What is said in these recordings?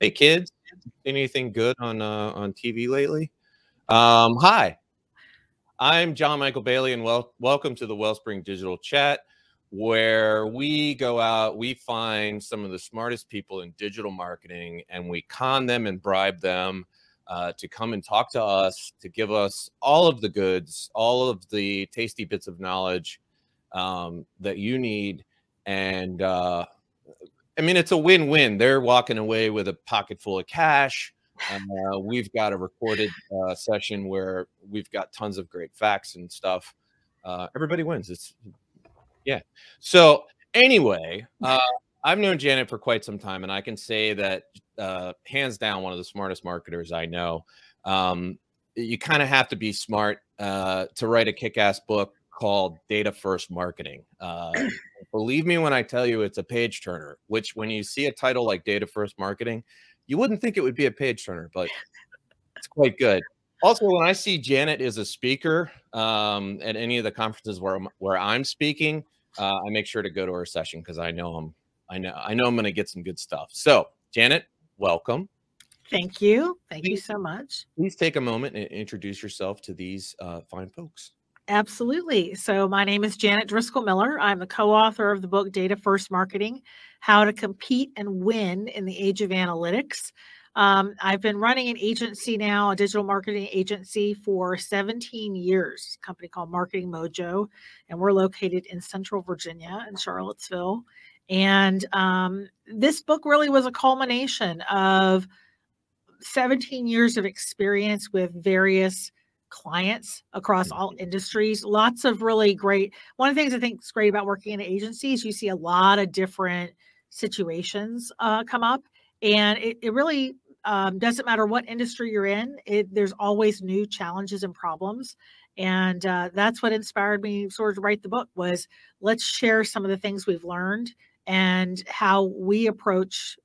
Hey kids, anything good on TV lately? Hi, I'm John Michael Bailey, and welcome to the Wellspring Digital Chat, where we go out, we find some of the smartest people in digital marketing, and we con them and bribe them to come and talk to us, to give us all of the goods, all of the tasty bits of knowledge that you need. And I mean, it's a win-win. They're walking away with a pocket full of cash. We've got a recorded session where we've got tons of great facts and stuff. Everybody wins. Yeah. So anyway, I've known Janet for quite some time, and I can say that hands down, one of the smartest marketers I know. You kind of have to be smart to write a kick-ass book called Data First Marketing. Believe me when I tell you it's a page turner, which when you see a title like Data First Marketing, you wouldn't think it would be a page turner, but it's quite good. Also, when I see Janet is a speaker at any of the conferences where I'm speaking, I make sure to go to her session because I know I'm going to get some good stuff. So, Janet, welcome. Thank you. Thank you so much. Please take a moment and introduce yourself to these fine folks. Absolutely. So my name is Janet Driscoll Miller. I'm the co-author of the book Data First Marketing, How to Compete and Win in the Age of Analytics. I've been running an agency now, a digital marketing agency, for 17 years, a company called Marketing Mojo, and we're located in Central Virginia in Charlottesville. And this book really was a culmination of 17 years of experience with various clients across all industries. Lots of really great. One of the things I think is great about working in an agency is you see a lot of different situations come up, and it really doesn't matter what industry you're in. There's always new challenges and problems, and that's what inspired me sort of to write the book. Was let's share some of the things we've learned and how we approach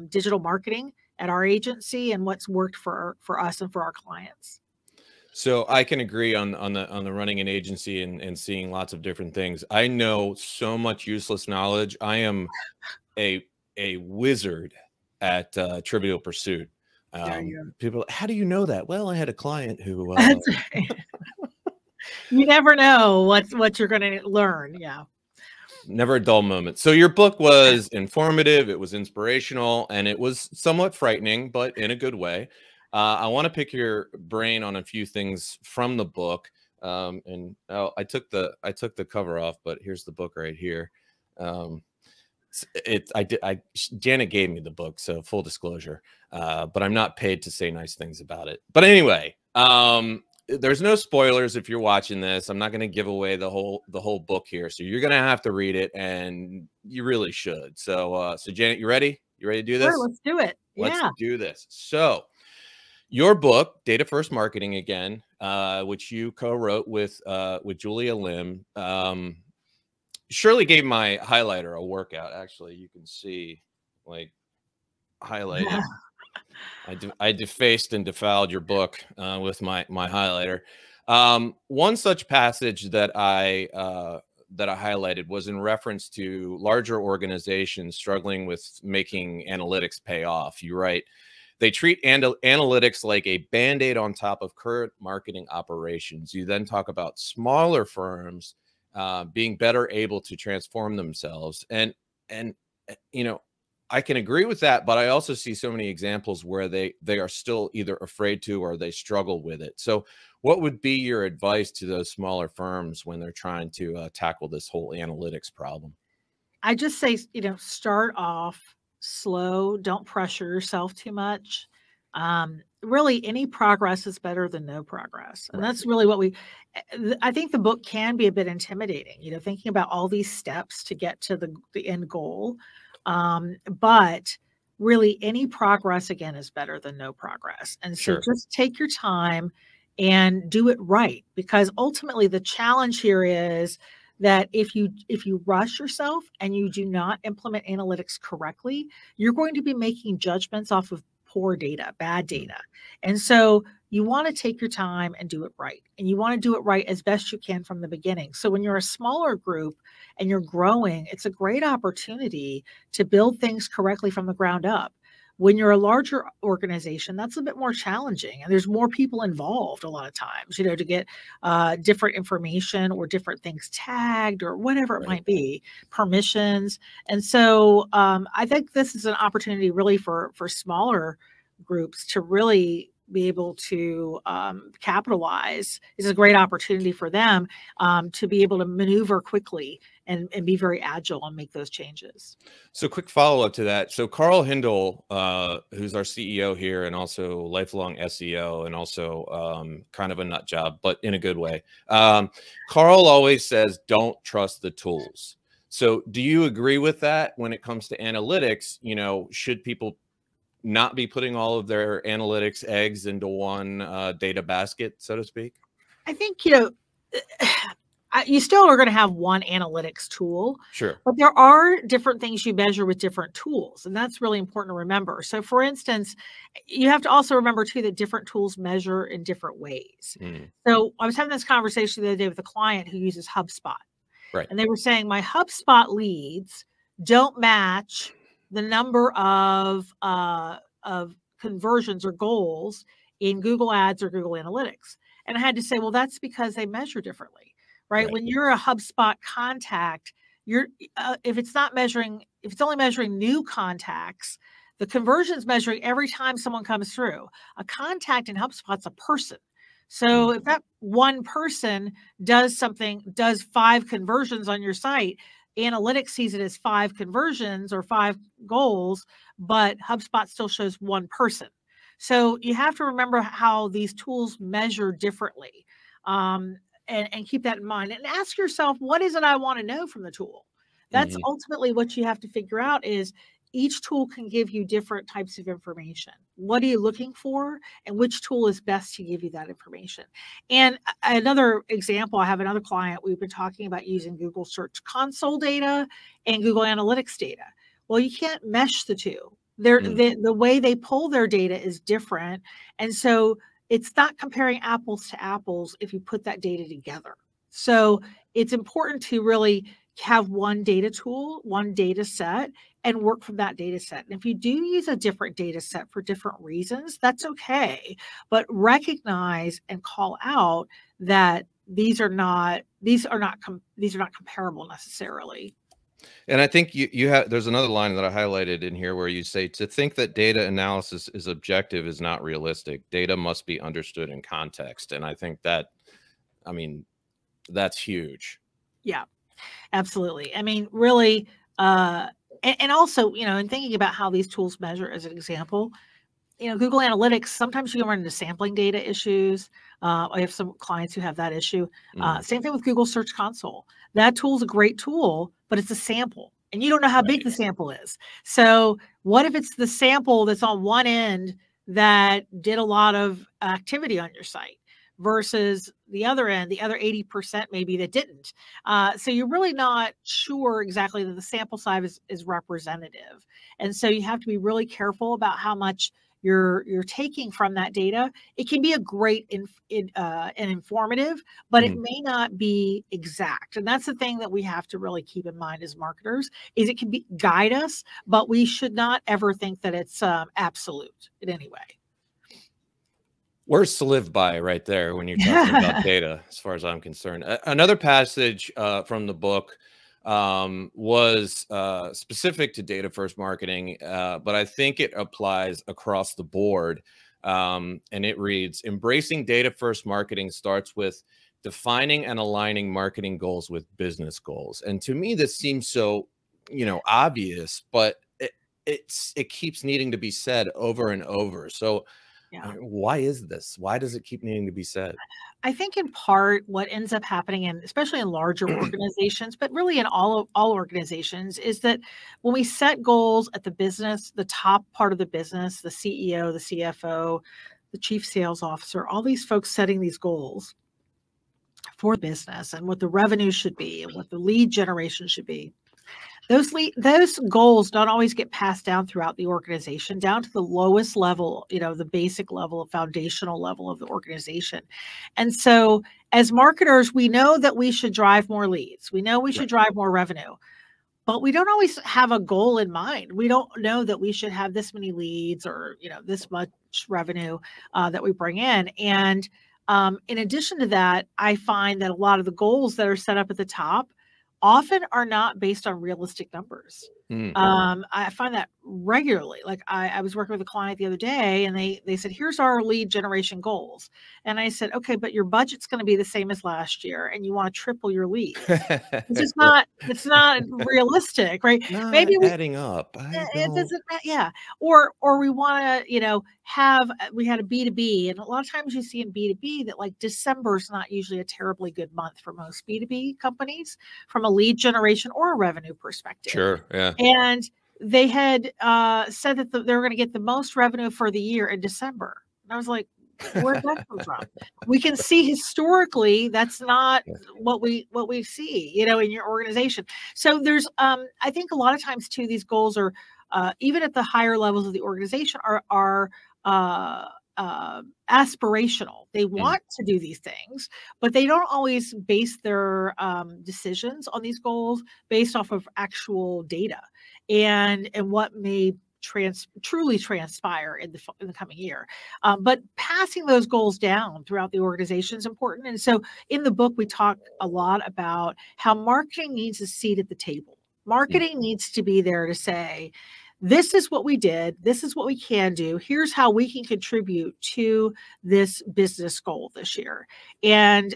digital marketing at our agency and what's worked for us and for our clients. So I can agree on the running an agency and seeing lots of different things. I know so much useless knowledge. I am a wizard at Trivial Pursuit. People, how do you know that? Well, I had a client who. You never know what you're going to learn. Yeah. Never a dull moment. So your book was informative, it was inspirational, and it was somewhat frightening, but in a good way. I want to pick your brain on a few things from the book. And I took the cover off, but here's the book right here. Janet gave me the book, so full disclosure. But I'm not paid to say nice things about it. But anyway, there's no spoilers if you're watching this. I'm not going to give away the whole book here, so you're going to have to read it, and you really should. So, Janet, you ready? You ready to do this? Sure, let's do it. Let's do this. So, your book, Data First Marketing, again, which you co-wrote with Julia Lim, Shirley gave my highlighter a workout. Actually, you can see, like, highlighted. I defaced and defiled your book with my highlighter. One such passage that I highlighted was in reference to larger organizations struggling with making analytics pay off. You write, they treat analytics like a Band-Aid on top of current marketing operations. You then talk about smaller firms being better able to transform themselves. And you know, I can agree with that, but I also see so many examples where they are still either afraid to or they struggle with it. So what would be your advice to those smaller firms when they're trying to tackle this whole analytics problem? I just say, start off slow. Don't pressure yourself too much. Really, any progress is better than no progress. And that's really I think the book can be a bit intimidating, thinking about all these steps to get to the end goal. But really any progress, again, is better than no progress. And so just take your time and do it right, because ultimately the challenge here is that if you rush yourself and you do not implement analytics correctly, you're going to be making judgments off of poor data, bad data. And so you want to take your time and do it right. And you want to do it right as best you can from the beginning. So when you're a smaller group and you're growing, it's a great opportunity to build things correctly from the ground up. When you're a larger organization, that's a bit more challenging, and there's more people involved a lot of times, to get different information or different things tagged or whatever it might be, permissions. And so I think this is an opportunity really for smaller groups to really be able to capitalize. It's a great opportunity for them to be able to maneuver quickly and be very agile and make those changes. So quick follow-up to that. So Carl Hindle, who's our CEO here and also lifelong SEO and also kind of a nut job, but in a good way. Carl always says, don't trust the tools. So do you agree with that when it comes to analytics? Should people not be putting all of their analytics eggs into one data basket, so to speak? I think, you still are going to have one analytics tool. Sure. But there are different things you measure with different tools. And that's really important to remember. So for instance, you have to also remember too, that different tools measure in different ways. So I was having this conversation the other day with a client who uses HubSpot. Right. And they were saying my HubSpot leads don't match the number of conversions or goals in Google Ads or Google Analytics. And I had to say, well, that's because they measure differently, right? When you're a HubSpot contact, if it's only measuring new contacts, the conversion's measuring every time someone comes through. A contact in HubSpot's a person. So if that one person does 5 conversions on your site, Analytics sees it as 5 conversions or 5 goals, but HubSpot still shows one person. So you have to remember how these tools measure differently, and keep that in mind. And ask yourself, what is it I want to know from the tool? That's ultimately what you have to figure out is each tool can give you different types of information. What are you looking for? And which tool is best to give you that information? And another example, I have another client, we've been talking about using Google Search Console data and Google Analytics data. Well, you can't mesh the two. The way they pull their data is different. And so it's not comparing apples to apples if you put that data together. So it's important to really have one data tool, one data set, and work from that data set. And if you do use a different data set for different reasons, that's okay. But recognize and call out that these are not comparable necessarily. And I think there's another line that I highlighted in here where you say to think that data analysis is objective is not realistic. Data must be understood in context. And I think that's huge. Yeah, absolutely. I mean, really, and also, in thinking about how these tools measure as an example, Google Analytics, sometimes you can run into sampling data issues. I have some clients who have that issue. Same thing with Google Search Console. That tool is a great tool, but it's a sample and you don't know how big the sample is. So what if it's the sample that's on one end that did a lot of activity on your site versus the other end, the other 80% maybe that didn't. So you're really not sure exactly that the sample size is representative. And so you have to be really careful about how much you're taking from that data. It can be a great and informative, but it may not be exact. And that's the thing that we have to really keep in mind as marketers is it can guide us, but we should not ever think that it's absolute in any way. Words to live by right there when you're talking about data, as far as I'm concerned. Another passage from the book was specific to data first marketing, but I think it applies across the board. And it reads, embracing data first marketing starts with defining and aligning marketing goals with business goals. And to me, this seems so, obvious, but it keeps needing to be said over and over. So why is this? Why does it keep needing to be said? I think in part what ends up happening, and especially in larger organizations, but really in all organizations, is that when we set goals at the business, the top part of the business, the CEO, the CFO, the chief sales officer, all these folks setting these goals for business and what the revenue should be and what the lead generation should be. Those goals don't always get passed down throughout the organization, down to the lowest level, the basic level, foundational level of the organization. And so as marketers, we know that we should drive more leads. We know we should drive more revenue. but we don't always have a goal in mind. We don't know that we should have this many leads or, this much revenue that we bring in. And in addition to that, I find that a lot of the goals that are set up at the top often are not based on realistic numbers. I find that regularly. Like I was working with a client the other day and they said, here's our lead generation goals. And I said, okay, but your budget's going to be the same as last year and you want to triple your leads. It's just it's not realistic, right? Not Maybe adding up. it doesn't, yeah. Or we want to, we had a B2B, and a lot of times you see in B2B that like December is not usually a terribly good month for most B2B companies from a lead generation or a revenue perspective. Sure. Yeah. And they had said that they were going to get the most revenue for the year in December. And I was like, where'd that come from? We can see historically that's not what we see, in your organization. So there's I think a lot of times too, these goals are even at the higher levels of the organization are aspirational. They want to do these things, but they don't always base their decisions on these goals based off of actual data and what may truly transpire in the coming year. But passing those goals down throughout the organization is important. And so in the book, we talk a lot about how marketing needs a seat at the table. Marketing needs to be there to say, this is what we did. This is what we can do. Here's how we can contribute to this business goal this year. And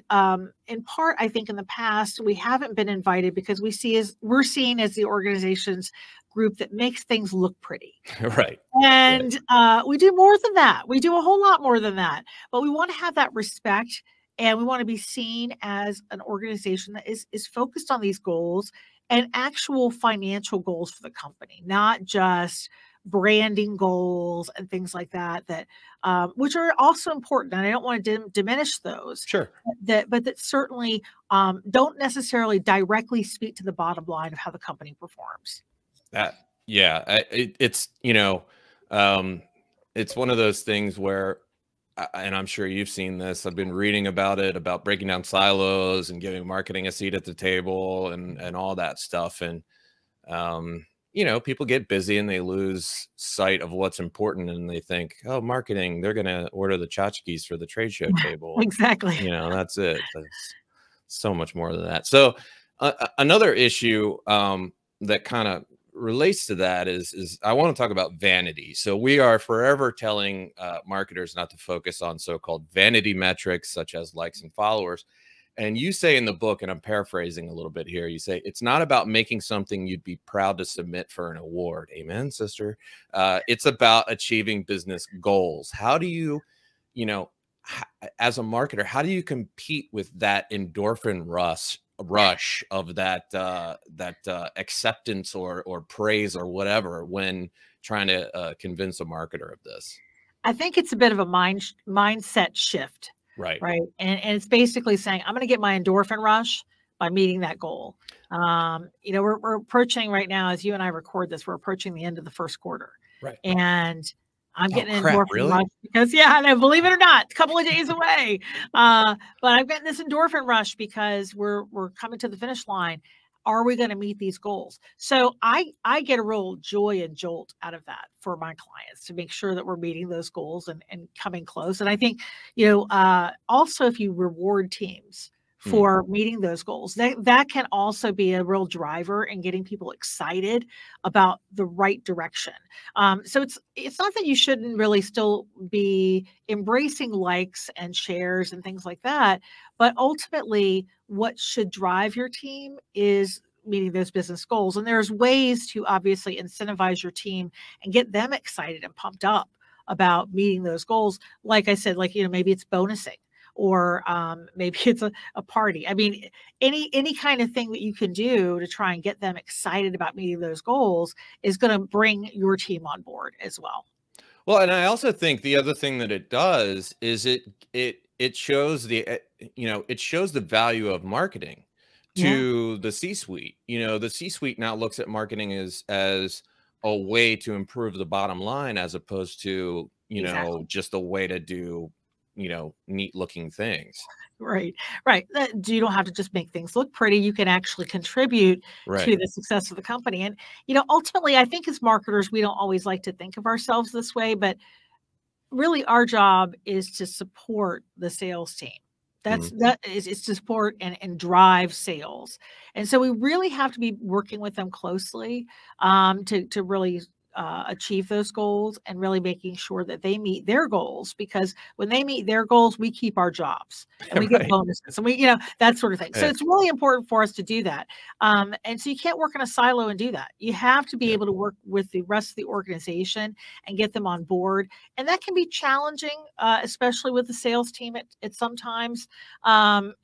in part, I think in the past, we haven't been invited because we're seen as the organization's group that makes things look pretty. Right. And we do more than that. We do a whole lot more than that. But we want to have that respect, and we want to be seen as an organization that is focused on these goals and actual financial goals for the company, not just branding goals and things like that, which are also important. And I don't want to diminish those. Sure. But that certainly don't necessarily directly speak to the bottom line of how the company performs. It's, it's one of those things where, and I'm sure you've seen this, I've been reading about it, about breaking down silos and giving marketing a seat at the table and all that stuff. And, people get busy and they lose sight of what's important, and they think, oh, marketing, they're going to order the tchotchkes for the trade show table. Exactly. That's it. That's so much more than that. So another issue that kind of relates to that is I want to talk about vanity. So we are forever telling marketers not to focus on so-called vanity metrics such as likes and followers. And you say in the book, and I'm paraphrasing a little bit here, you say it's not about making something you'd be proud to submit for an award. Amen, sister. It's about achieving business goals. How do you, as a marketer, how do you compete with that endorphin rush of that acceptance or praise or whatever when trying to convince a marketer of this? I think it's a bit of a mindset shift. Right. And it's basically saying, I'm going to get my endorphin rush by meeting that goal. We're approaching right now, as you and I record this, we're approaching the end of the first quarter. Right. And I'm getting an endorphin rush because, believe it or not, a couple of days away. But I'm getting this endorphin rush because we're coming to the finish line. Are we going to meet these goals? So I get a real joy and jolt out of that for my clients to make sure that we're meeting those goals and coming close. And I think, also if you reward teams for meeting those goals, that can also be a real driver in getting people excited about the right direction. So it's not that you shouldn't really still be embracing likes and shares and things like that, but ultimately what should drive your team is meeting those business goals. And there's ways to obviously incentivize your team and get them excited and pumped up about meeting those goals. Like I said, maybe it's bonusing, or maybe it's a party. I mean, any kind of thing that you can do to try and get them excited about meeting those goals is going to bring your team on board as well. Well, and I also think the other thing that it does is it shows it shows the value of marketing to the C-suite. The C-suite now looks at marketing as a way to improve the bottom line, as opposed to, just a way to do neat looking things. Right, right. You don't have to just make things look pretty. You can actually contribute Right. to the success of the company. And, ultimately, I think as marketers, we don't always like to think of ourselves this way, but really our job is to support the sales team. That is to support and drive sales. And so we really have to be working with them closely to really achieve those goals, and really making sure that they meet their goals, because when they meet their goals, we keep our jobs and we get Right. bonuses, and that sort of thing. So it's really important for us to do that. And so you can't work in a silo and do that. You have to be able to work with the rest of the organization and get them on board. And that can be challenging, especially with the sales team at sometimes,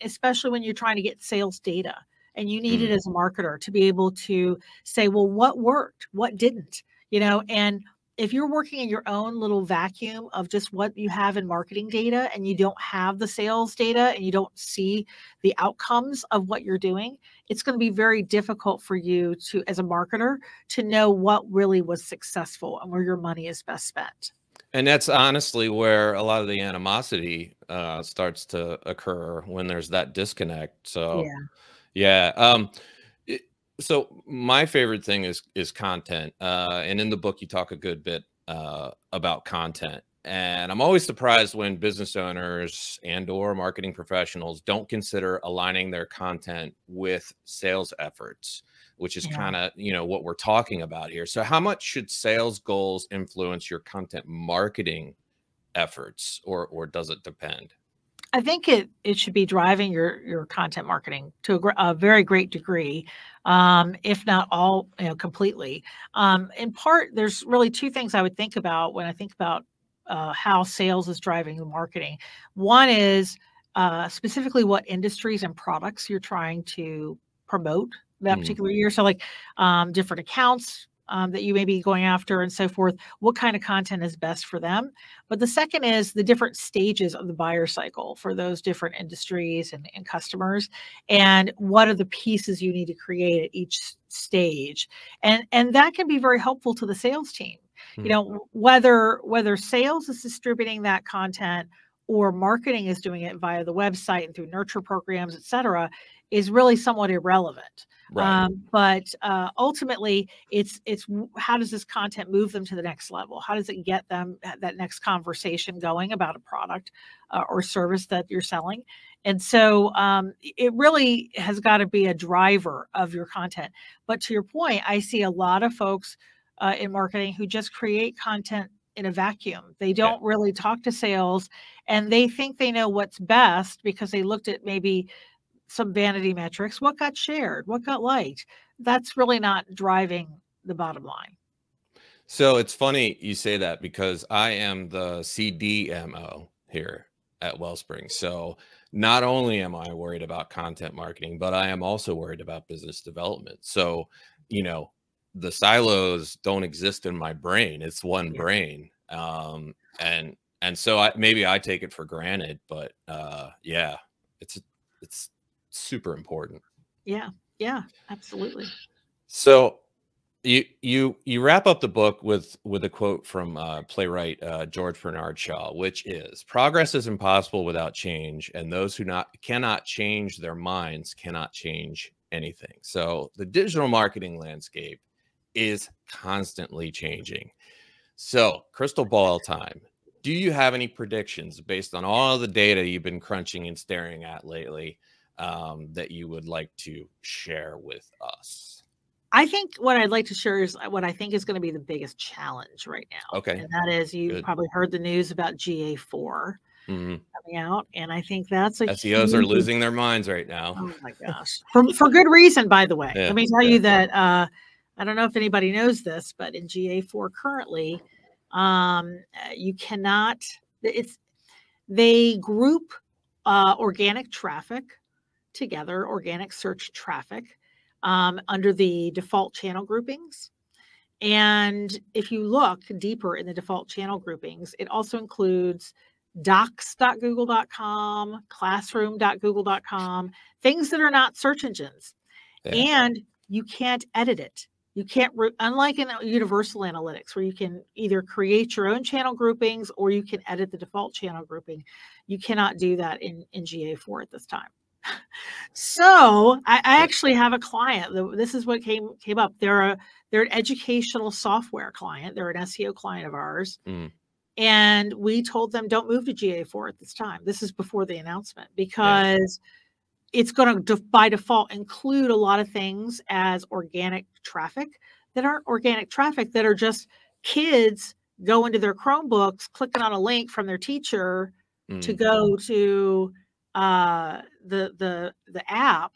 especially when you're trying to get sales data. And you need it as a marketer to be able to say, well, what worked, what didn't, and if you're working in your own little vacuum of just what you have in marketing data, and you don't have the sales data, and you don't see the outcomes of what you're doing, it's going to be very difficult for you to, as a marketer, to know what really was successful and where your money is best spent. And that's honestly where a lot of the animosity starts to occur, when there's that disconnect. So yeah. So my favorite thing is content. And in the book, you talk a good bit about content. And I'm always surprised when business owners and/or marketing professionals don't consider aligning their content with sales efforts, which is kind of, what we're talking about here. So how much should sales goals influence your content marketing efforts, or does it depend? I think it should be driving your content marketing to a very great degree, if not all, completely. In part, there's really two things I would think about when I think about how sales is driving the marketing. One is specifically what industries and products you're trying to promote that particular year. So, like different accounts that you may be going after and so forth, what kind of content is best for them. But the second is the different stages of the buyer cycle for those different industries and customers, and what are the pieces you need to create at each stage. And that can be very helpful to the sales team. Whether sales is distributing that content or marketing is doing it via the website and through nurture programs, et cetera, is really somewhat irrelevant. Right. But ultimately, it's how does this content move them to the next level? How does it get them that next conversation going about a product or service that you're selling? And so it really has got to be a driver of your content. But to your point, I see a lot of folks in marketing who just create content in a vacuum. They don't really talk to sales, and they think they know what's best because they looked at maybe some vanity metrics, what got shared, what got liked. That's really not driving the bottom line. So it's funny you say that, because I am the CDMO here at Wellspring. So not only am I worried about content marketing, but I am also worried about business development. So, the silos don't exist in my brain. It's one brain. And so maybe I take it for granted, but it's super important. Yeah, absolutely. So you wrap up the book with a quote from playwright George Bernard Shaw, which is, "Progress is impossible without change, and those who cannot change their minds cannot change anything." So the digital marketing landscape is constantly changing. So, crystal ball time. Do you have any predictions based on all the data you've been crunching and staring at lately, that you would like to share with us? I think what I'd like to share is what I think is going to be the biggest challenge right now. Okay. And that is, you've probably heard the news about GA4 coming out. And I think that's SEOs are losing their minds right now. Oh my gosh. For good reason, by the way. Let me tell you that I don't know if anybody knows this, but in GA4 currently, you cannot, they group organic traffic together, organic search traffic, under the default channel groupings. And if you look deeper in the default channel groupings, it also includes docs.google.com, classroom.google.com, things that are not search engines. And you can't edit it. You can't, unlike in universal analytics, where you can either create your own channel groupings or you can edit the default channel grouping. You cannot do that in GA4 at this time. So I actually have a client. This is what came up. They're an educational software client. They're an SEO client of ours. And we told them, don't move to GA4 at this time. This is before the announcement, because it's going to, by default, include a lot of things as organic traffic that aren't organic traffic, that are just kids go into their Chromebooks, clicking on a link from their teacher to go to the app.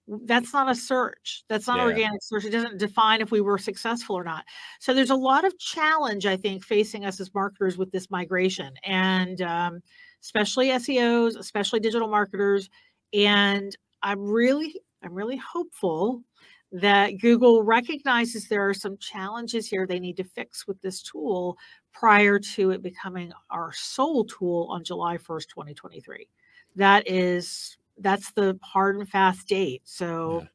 That's not a search. That's not organic search. It doesn't define if we were successful or not. So there's a lot of challenge, I think, facing us as marketers with this migration, and especially SEOs, especially digital marketers. And I'm really hopeful that Google recognizes there are some challenges here they need to fix with this tool prior to it becoming our sole tool on July 1st, 2023. That's the hard and fast date. So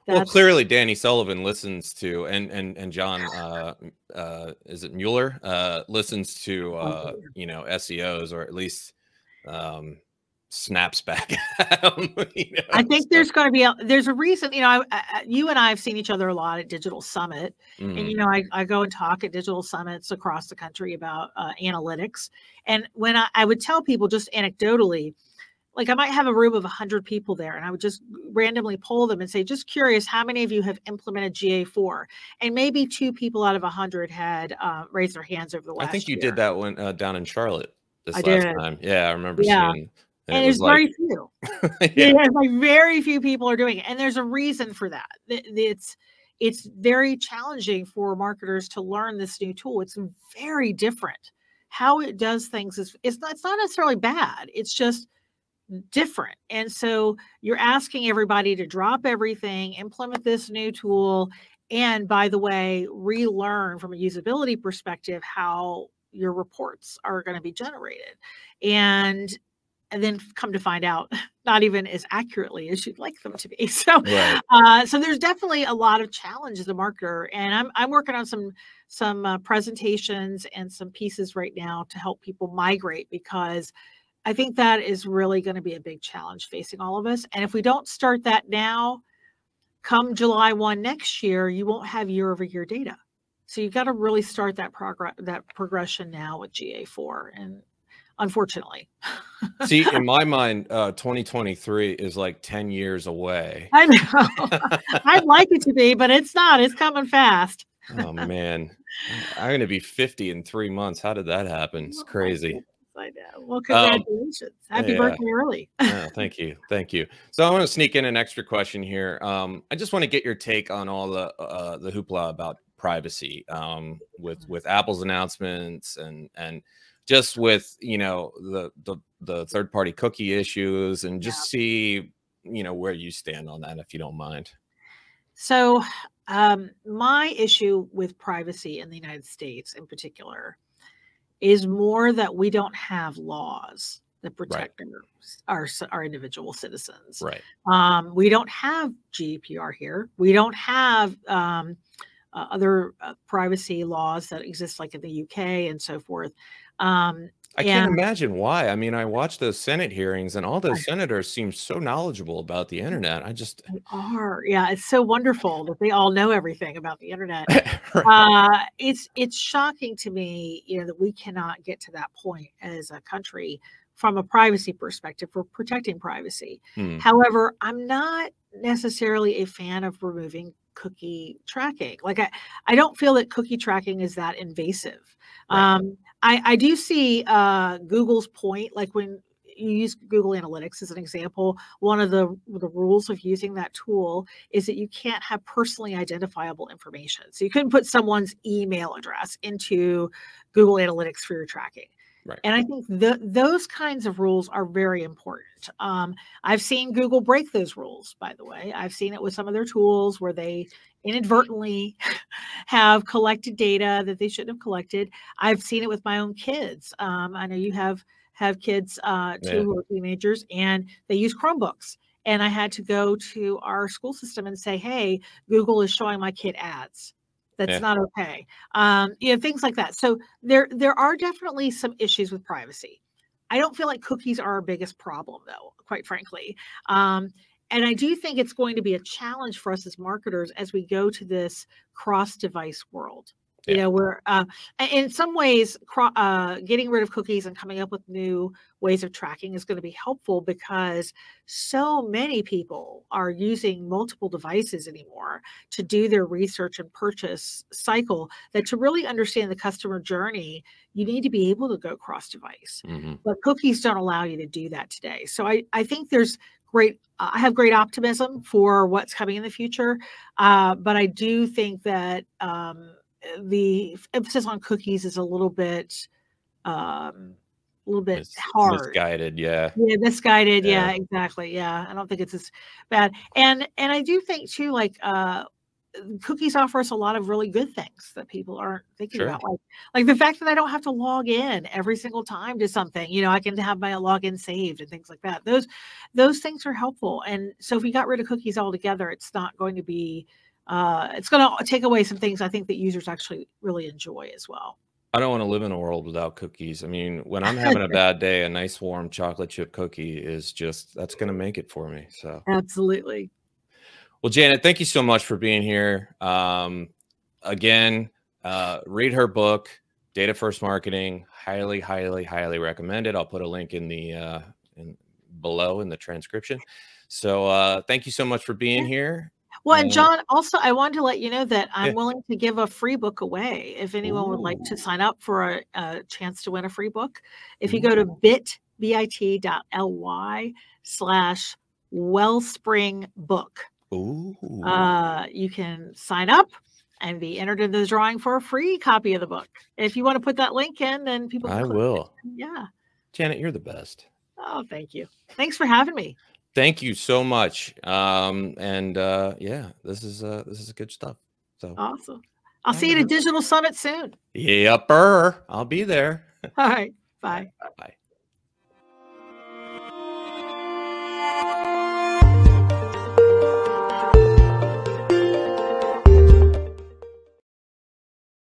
well, clearly Danny Sullivan listens to, and John is it Mueller listens to you know, SEOs, or at least snaps back at them, you know? I think there's going to be there's a reason, you know, you and I have seen each other a lot at Digital Summit, and you know, I go and talk at digital summits across the country about analytics. And when I would tell people, just anecdotally, like I might have a room of 100 people there, and I would just randomly poll them and say, just curious, how many of you have implemented GA4? And maybe 2 people out of 100 had raised their hands over the last year. I think you did that one down in Charlotte this last time. Yeah, I remember seeing. And there's very few. There's like very few people are doing it, and there's a reason for that. It's very challenging for marketers to learn this new tool. It's very different. How it does things it's not necessarily bad. It's just different. And so you're asking everybody to drop everything, implement this new tool, and by the way, relearn from a usability perspective how your reports are going to be generated. And then come to find out, not even as accurately as you'd like them to be. So, so there's definitely a lot of challenge as a marketer, and I'm working on some presentations and some pieces right now to help people migrate, because I think that is really going to be a big challenge facing all of us. And if we don't start that now, come July 1 next year, you won't have year-over-year data. So you've got to really start that progression now with GA4. And unfortunately. See, in my mind, 2023 is like 10 years away. I know. I'd like it to be, but it's not. It's coming fast. Oh, man. I'm going to be 50 in 3 months. How did that happen? It's crazy. I know. Well, congratulations. Happy birthday early. Thank you. Thank you. So I want to sneak in an extra question here. I just want to get your take on all the hoopla about privacy with Apple's announcements and just with, you know, the third-party cookie issues, and just see, you know, where you stand on that, if you don't mind. So my issue with privacy in the United States in particular is more that we don't have laws that protect our individual citizens. We don't have GDPR here. We don't have other privacy laws that exist like in the UK and so forth. I can't imagine why. I mean, I watched those Senate hearings, and all those senators seem so knowledgeable about the internet. They are. Yeah, it's so wonderful that they all know everything about the internet. It's shocking to me, you know, that we cannot get to that point as a country from a privacy perspective for protecting privacy. However, I'm not necessarily a fan of removing cookie tracking. Like I don't feel that cookie tracking is that invasive. I do see Google's point, like when you use Google Analytics as an example, one of the rules of using that tool is that you can't have personally identifiable information. So you couldn't put someone's email address into Google Analytics for your tracking. And I think those kinds of rules are very important. I've seen Google break those rules, by the way. I've seen it with some of their tools where they inadvertently have collected data that they shouldn't have collected. I've seen it with my own kids. I know you have kids too, who are teenagers, and they use Chromebooks. and I had to go to our school system and say, hey, Google is showing my kid ads. That's not okay. Things like that. So there are definitely some issues with privacy. I don't feel like cookies are our biggest problem, though, quite frankly. And I do think it's going to be a challenge for us as marketers as we go to this cross-device world. Where in some ways, getting rid of cookies and coming up with new ways of tracking is going to be helpful, because so many people are using multiple devices anymore to do their research and purchase cycle, that to really understand the customer journey, you need to be able to go cross-device. But cookies don't allow you to do that today. So I think there's I have great optimism for what's coming in the future. But I do think that the emphasis on cookies is a little bit hard. Misguided. Yeah, misguided. Yeah, exactly. Yeah, I don't think it's as bad. And I do think too, like cookies offer us a lot of really good things that people aren't thinking about, like the fact that I don't have to log in every single time to something. I can have my login saved and things like that. Those things are helpful. And so if we got rid of cookies altogether, it's not going to be it's going to take away some things I think that users actually really enjoy as well. I don't want to live in a world without cookies. I mean, when I'm having a bad day, a nice warm chocolate chip cookie is that's going to make it for me. So absolutely. Well, Janet, thank you so much for being here. Again, read her book, Data First Marketing. Highly, highly, highly recommend it. I'll put a link in the below in the transcription. So thank you so much for being here. Well, and John, also, I wanted to let you know that I'm willing to give a free book away if anyone would like to sign up for a chance to win a free book. If you go to bit.ly/Wellspring book, you can sign up and be entered in the drawing for a free copy of the book. If you want to put that link in, then people can click will. Yeah. Janet, you're the best. Oh, thank you. Thanks for having me. Thank you so much. Yeah, this is good stuff. So awesome. I'll see you at a digital summit soon. Yepper. I'll be there. All right. Bye. Bye.